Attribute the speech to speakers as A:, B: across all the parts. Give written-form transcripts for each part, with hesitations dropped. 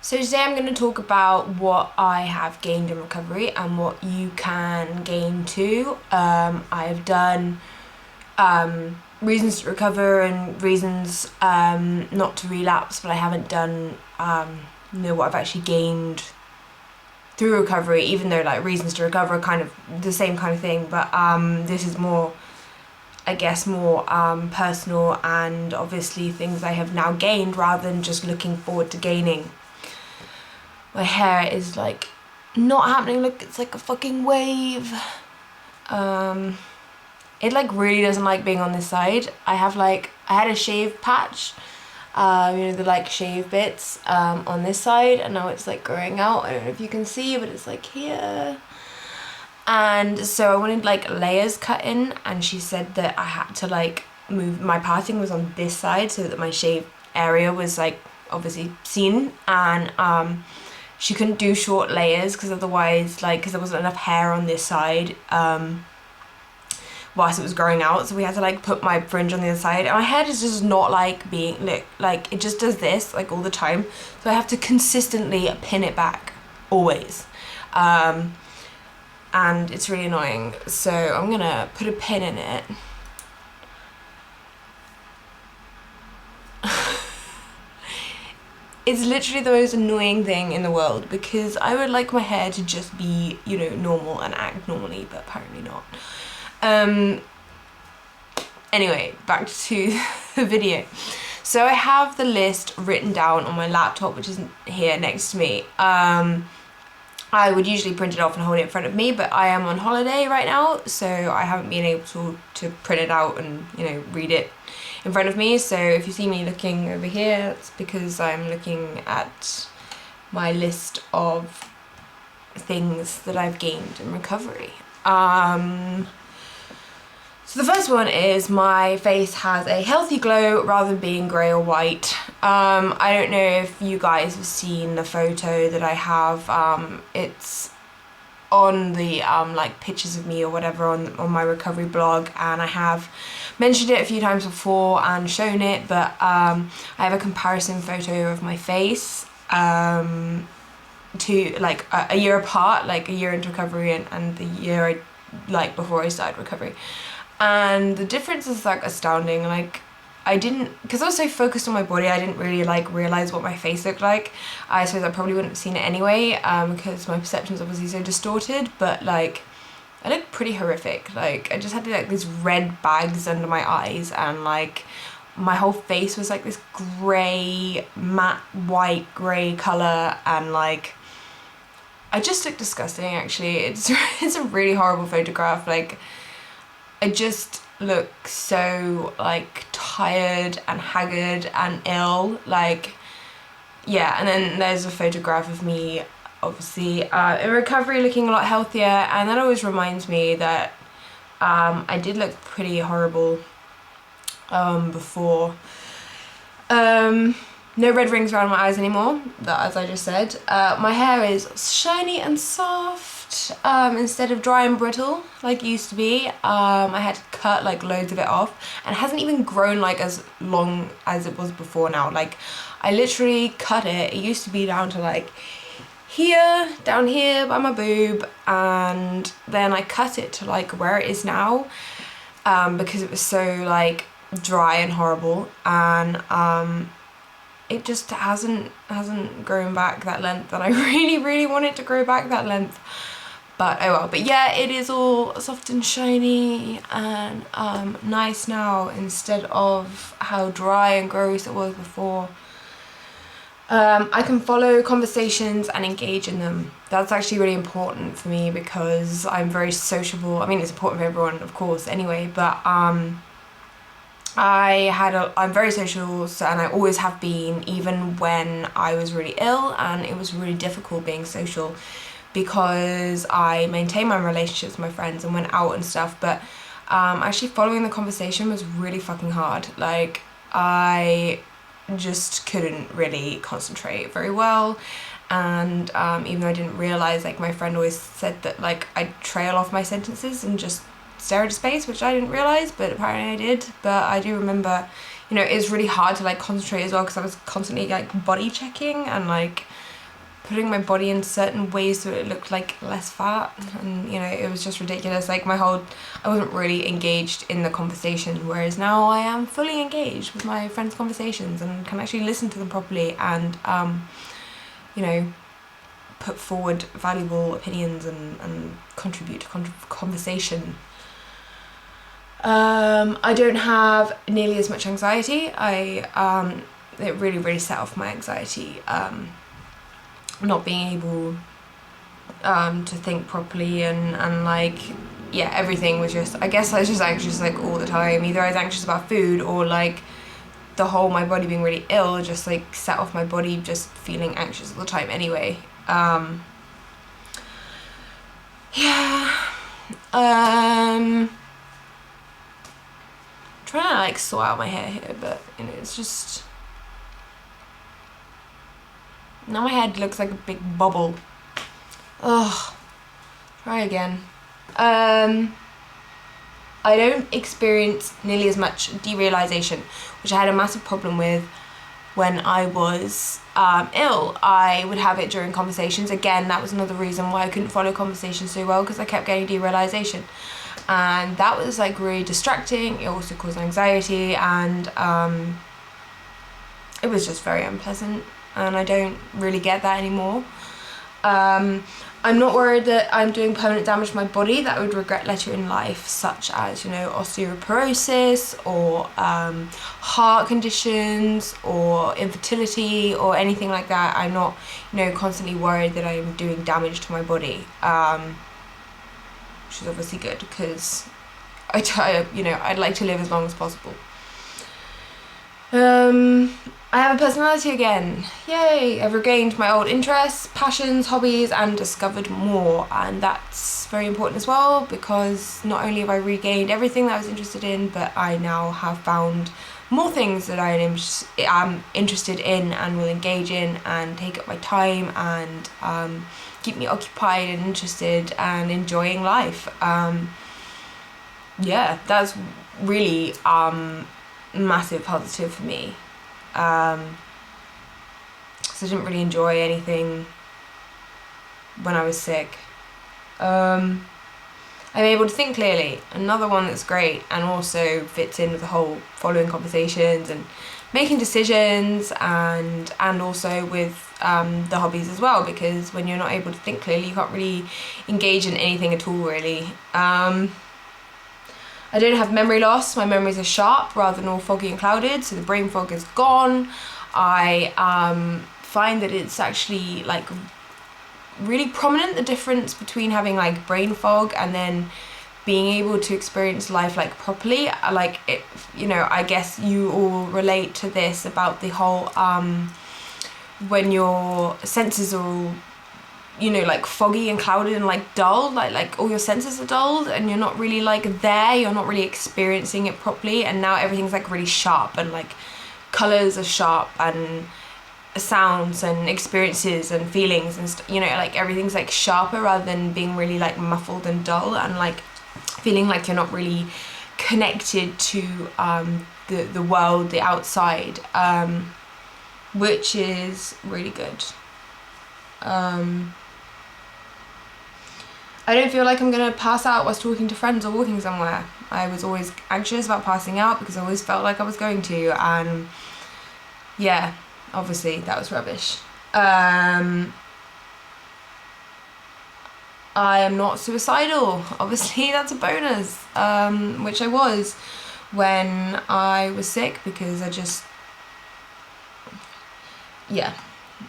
A: So today I'm going to talk about what I have gained in recovery and what you can gain too. I've done reasons to recover and reasons not to relapse, but I haven't done what I've actually gained through recovery, even though like reasons to recover are kind of the same kind of thing, but this is more, I guess, more personal and obviously things I have now gained rather than just looking forward to gaining. My hair is like not happening, look, it's like a fucking wave. It like really doesn't like being on this side. I had a shave patch, the like shave bits on this side, and now it's like growing out. I don't know if you can see, but it's like here. And so I wanted like layers cut in, and she said that I had to like move, my parting was on this side so that my shave area was like obviously seen, and she couldn't do short layers because otherwise, like, because there wasn't enough hair on this side whilst it was growing out, so we had to like put my fringe on the other side, and my hair is just not like being like it just does this like all the time, so I have to consistently pin it back always, and it's really annoying. So I'm gonna put a pin in it. It's literally the most annoying thing in the world because I would like my hair to just be, normal and act normally, but apparently not. Anyway, back to the video. So I have the list written down on my laptop, which is here next to me. I would usually print it off and hold it in front of me, but I am on holiday right now, so I haven't been able to print it out and, read it in front of me. So if you see me looking over here, it's because I'm looking at my list of things that I've gained in recovery. So the first one is my face has a healthy glow rather than being grey or white. I don't know if you guys have seen the photo that I have. It's on the like pictures of me or whatever on my recovery blog, and I have mentioned it a few times before and shown it, but I have a comparison photo of my face to like a year apart, like a year into recovery and the year before I started recovery. And the difference is like astounding. Like because I was so focused on my body, I didn't really like realize what my face looked like. I suppose I probably wouldn't have seen it anyway, because my perception is obviously so distorted, but like I looked pretty horrific. Like I just had like these red bags under my eyes, and like my whole face was like this grey, matte white grey colour, and like I just looked disgusting actually. It's a really horrible photograph. Like I just look so like tired and haggard and ill, like yeah. And then there's a photograph of me obviously in recovery looking a lot healthier, and that always reminds me that I did look pretty horrible before. No red rings around my eyes anymore, as I just said. My hair is shiny and soft instead of dry and brittle like it used to be. I had to cut like loads of it off, and it hasn't even grown like as long as it was before now. Like I literally cut it. It used to be down to like here, down here by my boob, and then I cut it to like where it is now, because it was so like dry and horrible, and it just hasn't grown back that length, and I really want it to grow back that length, but oh well. But yeah, it is all soft and shiny and nice now instead of how dry and gross it was before. I can follow conversations and engage in them. That's actually really important for me because I'm very sociable. I mean, it's important for everyone, of course, anyway, but I'm very social, so, and I always have been, even when I was really ill, and it was really difficult being social because I maintained my relationships with my friends and went out and stuff, but actually following the conversation was really fucking hard. Like I just couldn't really concentrate very well, and even though I didn't realize, like my friend always said that like I'd trail off my sentences and just stare into space, which I didn't realize, but apparently I did. But I do remember, it's really hard to like concentrate as well because I was constantly like body checking and like putting my body in certain ways so it looked like less fat, and you know, it was just ridiculous. Like I wasn't really engaged in the conversation, whereas now I am fully engaged with my friends' conversations and can actually listen to them properly and you know, put forward valuable opinions and contribute to conversation. I don't have nearly as much anxiety. It really set off my anxiety, not being able to think properly and like, yeah, everything was just, I guess I was just anxious like all the time. Either I was anxious about food or like my body being really ill just like set off my body just feeling anxious all the time anyway. Trying to like sort out my hair here, but you know, it's just, now my head looks like a big bubble. Ugh. Try again. I don't experience nearly as much derealization, which I had a massive problem with when I was ill. I would have it during conversations. Again, that was another reason why I couldn't follow conversations so well, because I kept getting derealization. And that was like really distracting. It also caused anxiety, and it was just very unpleasant, and I don't really get that anymore. I'm not worried that I'm doing permanent damage to my body that I would regret later in life, such as, you know, osteoporosis or heart conditions or infertility or anything like that. I'm not, you know, constantly worried that I'm doing damage to my body, which is obviously good, because I'd like to live as long as possible. I have a personality again. Yay! I've regained my old interests, passions, hobbies, and discovered more. And that's very important as well, because not only have I regained everything that I was interested in, but I now have found more things that I am interested in and will engage in and take up my time and keep me occupied and interested and enjoying life. Yeah, that's really massive positive for me. So I didn't really enjoy anything when I was sick. I'm able to think clearly. Another one that's great and also fits in with the whole following conversations and making decisions, and also with the hobbies as well, because when you're not able to think clearly, you can't really engage in anything at all, really. I don't have memory loss. My memories are sharp rather than all foggy and clouded, so the brain fog is gone. I find that it's actually like really prominent, the difference between having like brain fog and then being able to experience life like properly. Like it, you know, I guess you all relate to this about the whole when your senses are all, you know, like foggy and clouded and like dull, like all your senses are dulled and you're not really like there, you're not really experiencing it properly. And now everything's like really sharp, and like colors are sharp, and sounds and experiences and feelings and you know, like everything's like sharper rather than being really like muffled and dull, and like feeling like you're not really connected to the world, the outside, which is really good. I don't feel like I'm gonna pass out whilst talking to friends or walking somewhere. I was always anxious about passing out because I always felt like I was going to, and yeah, obviously that was rubbish. I am not suicidal. Obviously that's a bonus, which I was when I was sick, because I just, yeah,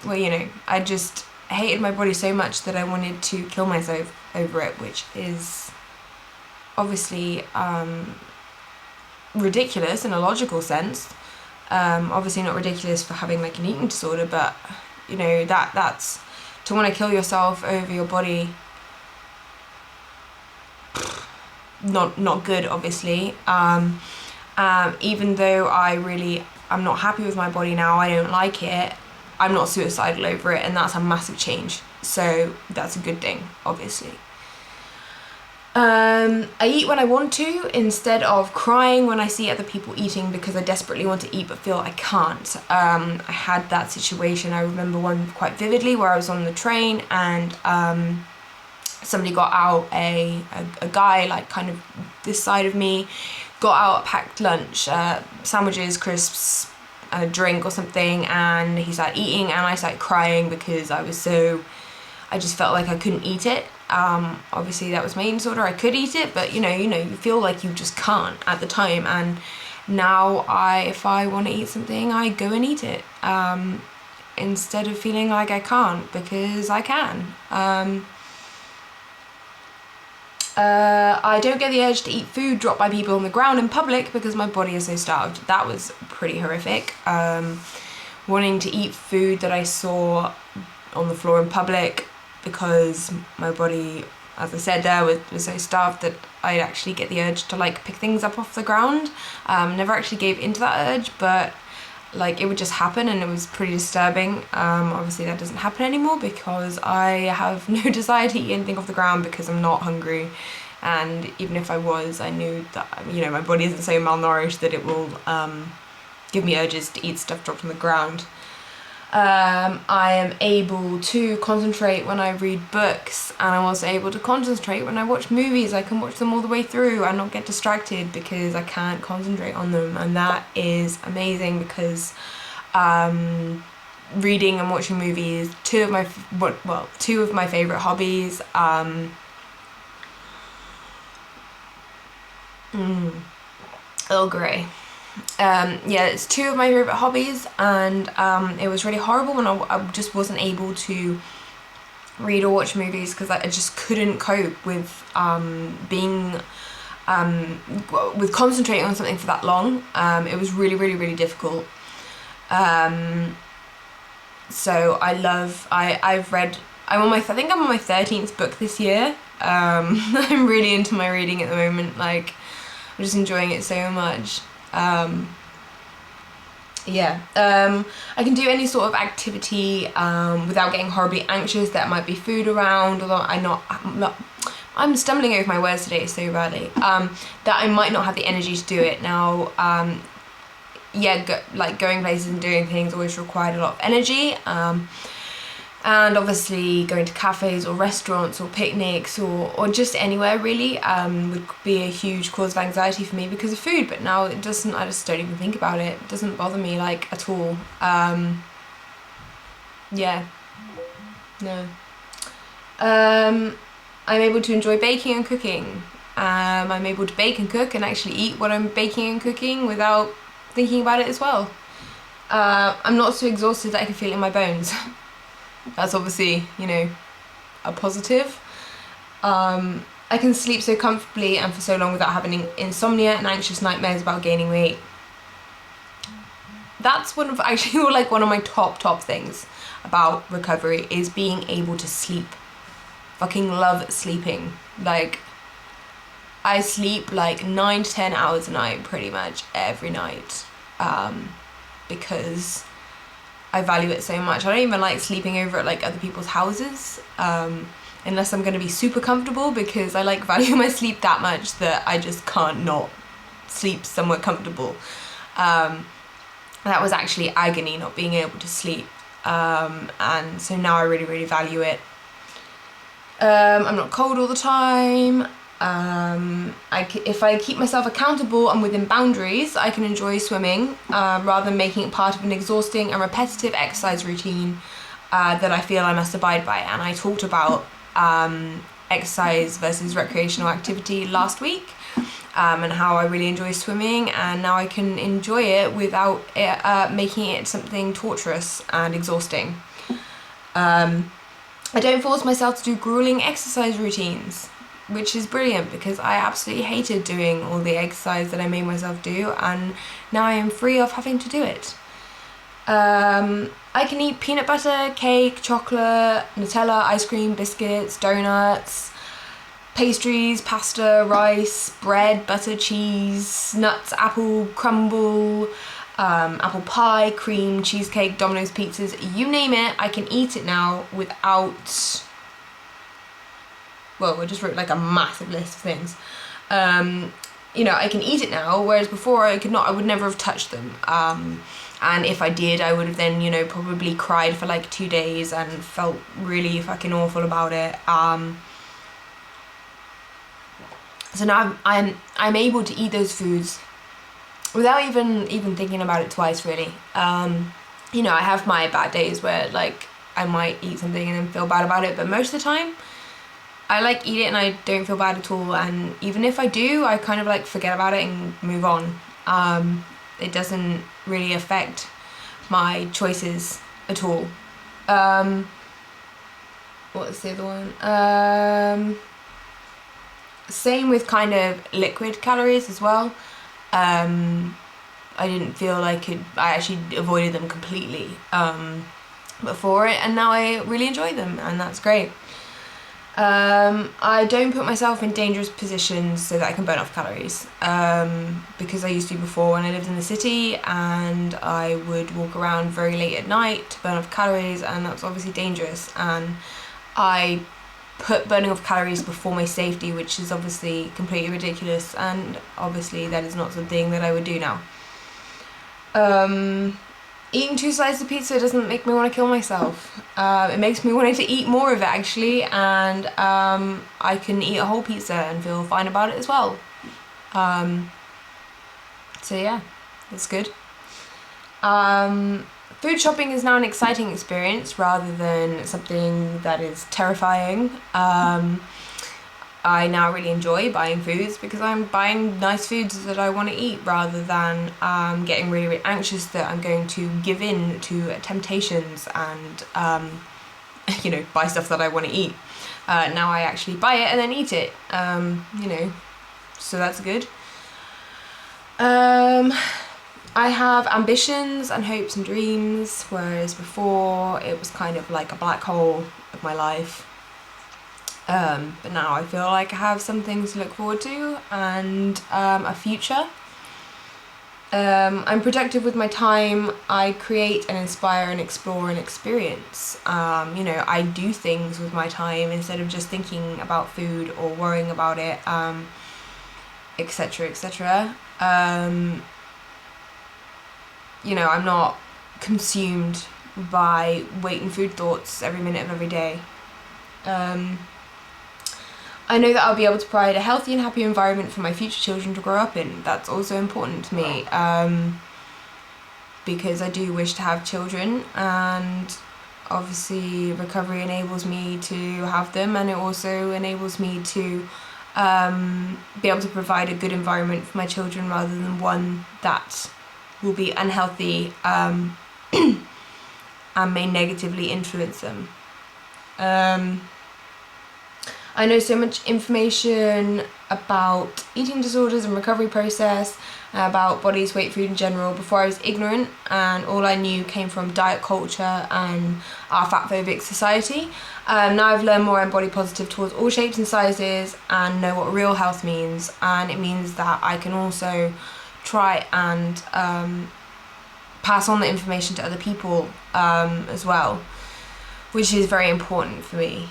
A: well, you know, I just hated my body so much that I wanted to kill myself over it, which is obviously ridiculous in a logical sense. Obviously not ridiculous for having like an eating disorder, but you know, that's to want to kill yourself over your body. Not good, obviously. Even though I'm not happy with my body now, I don't like it, I'm not suicidal over it, and that's a massive change. So that's a good thing, obviously. I eat when I want to instead of crying when I see other people eating because I desperately want to eat but feel I can't. I had that situation, I remember one quite vividly, where I was on the train and somebody got out, a guy like kind of this side of me, got out a packed lunch, sandwiches, crisps, and a drink or something, and he started eating and I started crying because I just felt like I couldn't eat it. Obviously that was my eating disorder, I could eat it, but you feel like you just can't at the time, and now if I want to eat something, I go and eat it, instead of feeling like I can't, because I can. I don't get the urge to eat food dropped by people on the ground in public because my body is so starved. That was pretty horrific. Wanting to eat food that I saw on the floor in public because my body, as I said there, was so starved that I'd actually get the urge to like pick things up off the ground. Never actually gave into that urge, but like it would just happen and it was pretty disturbing. Obviously that doesn't happen anymore because I have no desire to eat anything off the ground because I'm not hungry, and even if I was, I knew that my body isn't so malnourished that it will give me urges to eat stuff dropped on the ground. I am able to concentrate when I read books, and I'm also able to concentrate when I watch movies. I can watch them all the way through and not get distracted because I can't concentrate on them, and that is amazing because reading and watching movies, two of my favourite hobbies. Earl Grey. It's two of my favourite hobbies, and it was really horrible when I just wasn't able to read or watch movies because I just couldn't cope with with concentrating on something for that long. It was really, really, really difficult. So I think I'm on my 13th book this year. I'm really into my reading at the moment, like I'm just enjoying it so much. I can do any sort of activity without getting horribly anxious. There might be food around, although I'm stumbling over my words today so badly, that I might not have the energy to do it now. Going places and doing things always required a lot of energy, and obviously going to cafes or restaurants or picnics or just anywhere really would be a huge cause of anxiety for me because of food. But now it doesn't. I just don't even think about it. It doesn't bother me like at all. No. I'm able to enjoy baking and cooking. I'm able to bake and cook and actually eat what I'm baking and cooking without thinking about it as well. I'm not so exhausted that I can feel it in my bones. That's obviously, a positive. I can sleep so comfortably and for so long without having insomnia and anxious nightmares about gaining weight. That's one of my top things about recovery, is being able to sleep. Fucking love sleeping. Like, I sleep like 9 to 10 hours a night pretty much every night, because I value it so much. I don't even like sleeping over at like other people's houses, unless I'm going to be super comfortable, because I value my sleep that much that I just can't not sleep somewhere comfortable. That was actually agony, not being able to sleep, and so now I really, really value it. I'm not cold all the time. If I keep myself accountable and within boundaries, I can enjoy swimming, rather than making it part of an exhausting and repetitive exercise routine that I feel I must abide by. And I talked about exercise versus recreational activity last week, and how I really enjoy swimming, and now I can enjoy it without making it something torturous and exhausting. I don't force myself to do grueling exercise routines, which is brilliant because I absolutely hated doing all the exercise that I made myself do, and now I am free of having to do it. I can eat peanut butter, cake, chocolate, Nutella, ice cream, biscuits, donuts, pastries, pasta, rice, bread, butter, cheese, nuts, apple crumble, apple pie, cream, cheesecake, Domino's pizzas, you name it, I can eat it now without well, I just wrote like a massive list of things. You know, I can eat it now, whereas before I could not, I would never have touched them. And if I did, I would have then, you know, probably cried for like 2 days and felt really fucking awful about it. So now I'm able to eat those foods without even thinking about it twice, really. You know, I have my bad days where like I might eat something and then feel bad about it, but most of the time I like eat it and I don't feel bad at all. And even if I do, I kind of like forget about it and move on. It doesn't really affect my choices at all. What's the other one? Same with kind of liquid calories as well. I didn't feel like I actually avoided them completely before it, and now I really enjoy them, and that's great. I don't put myself in dangerous positions so that I can burn off calories, because I used to before when I lived in the city, and I would walk around very late at night to burn off calories, and that's obviously dangerous, and I put burning off calories before my safety, which is obviously completely ridiculous, and obviously that is not something that I would do now. Eating 2 slices of pizza doesn't make me want to kill myself. It makes me want to eat more of it, actually, and I can eat a whole pizza and feel fine about it as well. So yeah, that's good. Food shopping is now an exciting experience rather than something that is terrifying. I now really enjoy buying foods because I'm buying nice foods that I want to eat rather than getting really, really anxious that I'm going to give in to temptations and you know, buy stuff that I want to eat. Now I actually buy it and then eat it, you know, so that's good. I have ambitions and hopes and dreams, whereas before it was kind of like a black hole of my life. But now I feel like I have some things to look forward to and a future. I'm productive with my time. I create and inspire and explore and experience. You know, I do things with my time instead of just thinking about food or worrying about it, etc., etc. You know, I'm not consumed by weight and food thoughts every minute of every day. I know that I'll be able to provide a healthy and happy environment for my future children to grow up in. That's also important to me, because I do wish to have children, and obviously recovery enables me to have them, and it also enables me to be able to provide a good environment for my children rather than one that will be unhealthy and may negatively influence them. I know so much information about eating disorders and recovery process, about bodies, weight, food in general. Before I was ignorant, and all I knew came from diet culture and our fat-phobic society. Now I've learned more, I'm body positive towards all shapes and sizes and know what real health means, and it means that I can also try and pass on the information to other people as well, which is very important for me.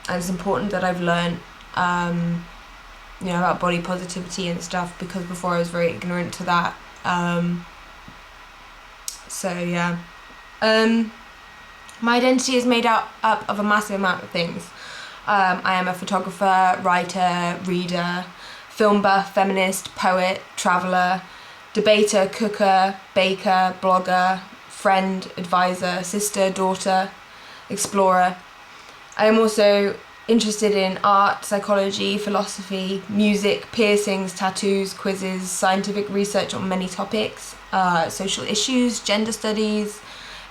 A: And it's important that I've learned, you know, about body positivity and stuff, because before I was very ignorant to that. So yeah. My identity is made up of a massive amount of things. I am a photographer, writer, reader, film buff, feminist, poet, traveller, debater, cooker, baker, blogger, friend, advisor, sister, daughter, explorer. I am also interested in art, psychology, philosophy, music, piercings, tattoos, quizzes, scientific research on many topics, social issues, gender studies,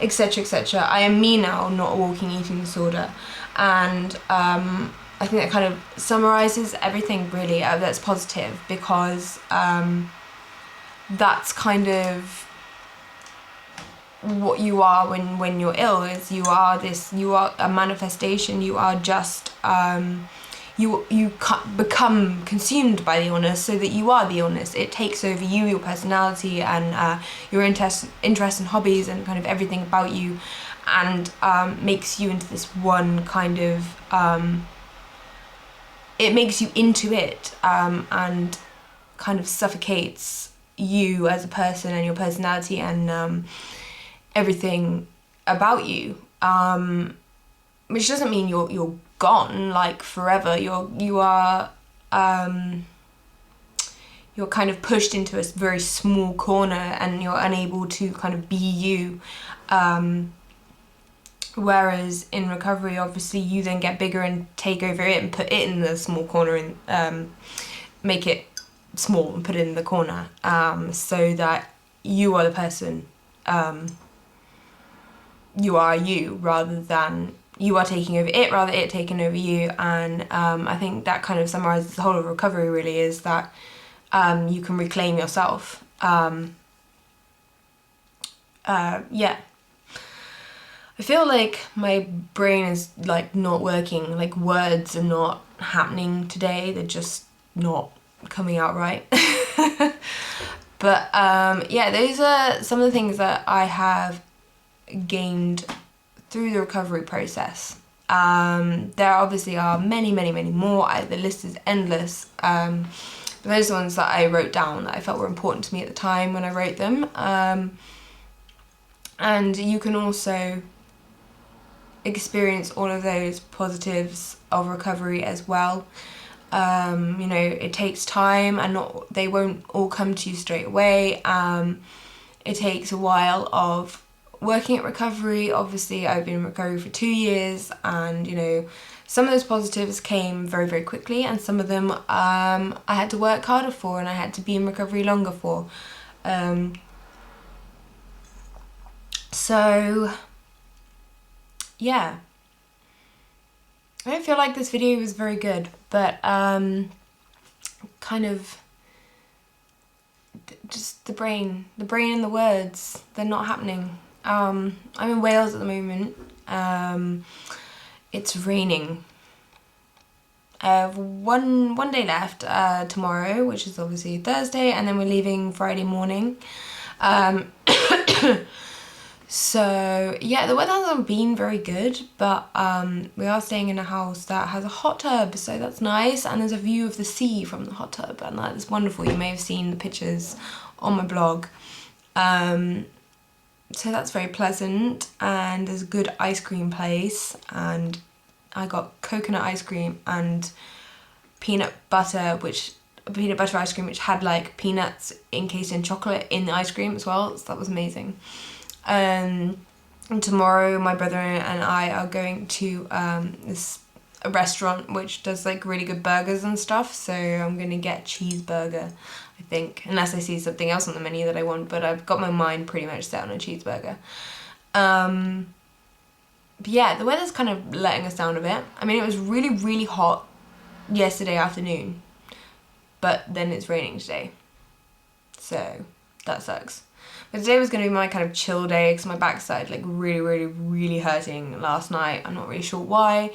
A: etc., etc. I am me now, not a walking eating disorder, and I think that kind of summarises everything really. That's positive, because that's kind of what you are when you're ill. Is you are a manifestation. You are just you become consumed by the illness, so that you are the illness. It takes over you, your personality, and your interests and hobbies, and kind of everything about you, and makes you into this one kind of, it makes you into it, and kind of suffocates you as a person and your personality and everything about you, which doesn't mean you're gone like forever. You're kind of pushed into a very small corner and you're unable to kind of be you. Whereas in recovery, obviously, you then get bigger and take over it and put it in the small corner and make it small and put it in the corner, so that you are the person, you are you, rather than you are taking over it, rather it taking over you. And I think that kind of summarises the whole of recovery, really, is that you can reclaim yourself. Yeah. I feel like my brain is like not working, like words are not happening today, they're just not coming out right. But yeah, those are some of the things that I have gained through the recovery process. There obviously are many more. The list is endless. But those are the ones that I wrote down that I felt were important to me at the time when I wrote them. And you can also experience all of those positives of recovery as well. You know, it takes time and they won't all come to you straight away. It takes a while of working at recovery. Obviously, I've been in recovery for 2 years, and you know, some of those positives came very quickly, and some of them I had to work harder for, and I had to be in recovery longer for. So yeah, I don't feel like this video was very good, but kind of just the brain and the words, they're not happening. I'm in Wales at the moment. It's raining. I have one day left, tomorrow, which is obviously Thursday, and then we're leaving Friday morning. So yeah, the weather hasn't been very good, but we are staying in a house that has a hot tub, so that's nice, and there's a view of the sea from the hot tub, and that is wonderful. You may have seen the pictures on my blog. So that's very pleasant, and there's a good ice cream place, and I got coconut ice cream and peanut butter ice cream, which had like peanuts encased in chocolate in the ice cream as well, so that was amazing. And tomorrow my brother and I are going to a restaurant which does like really good burgers and stuff, so I'm gonna get cheeseburger, I think, unless I see something else on the menu that I want, but I've got my mind pretty much set on a cheeseburger. But yeah, the weather's kind of letting us down a bit. I mean, it was really hot yesterday afternoon, but then it's raining today, so that sucks. But today was going to be my kind of chill day because my back started like really hurting last night. I'm not really sure why.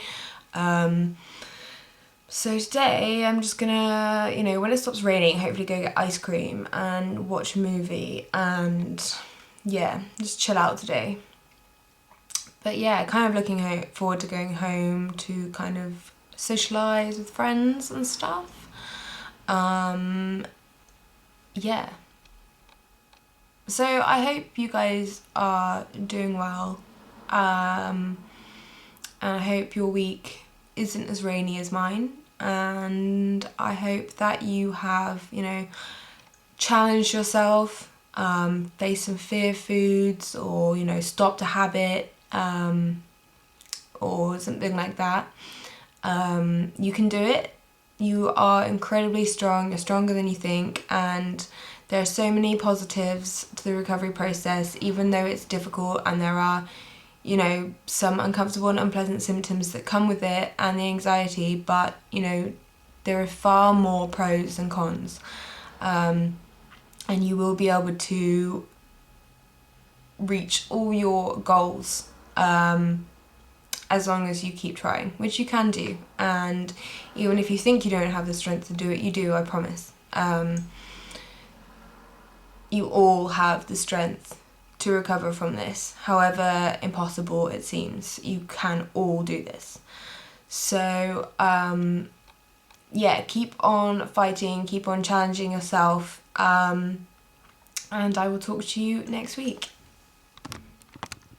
A: So today I'm just gonna, you know, when it stops raining, hopefully go get ice cream and watch a movie and yeah, just chill out today. But yeah, kind of looking forward to going home to kind of socialise with friends and stuff. Yeah. So I hope you guys are doing well, and I hope your week isn't as rainy as mine, and I hope that you have, you know, challenged yourself, faced some fear foods, or, you know, stopped a habit, or something like that. You can do it. You are incredibly strong, you're stronger than you think, and there are so many positives to the recovery process, even though it's difficult and there are, you know, some uncomfortable and unpleasant symptoms that come with it and the anxiety, but, you know, there are far more pros than cons. And you will be able to reach all your goals, as long as you keep trying, which you can do. And even if you think you don't have the strength to do it, you do, I promise. You all have the strength to recover from this, however impossible it seems. You can all do this. So yeah, keep on fighting, keep on challenging yourself, and I will talk to you next week.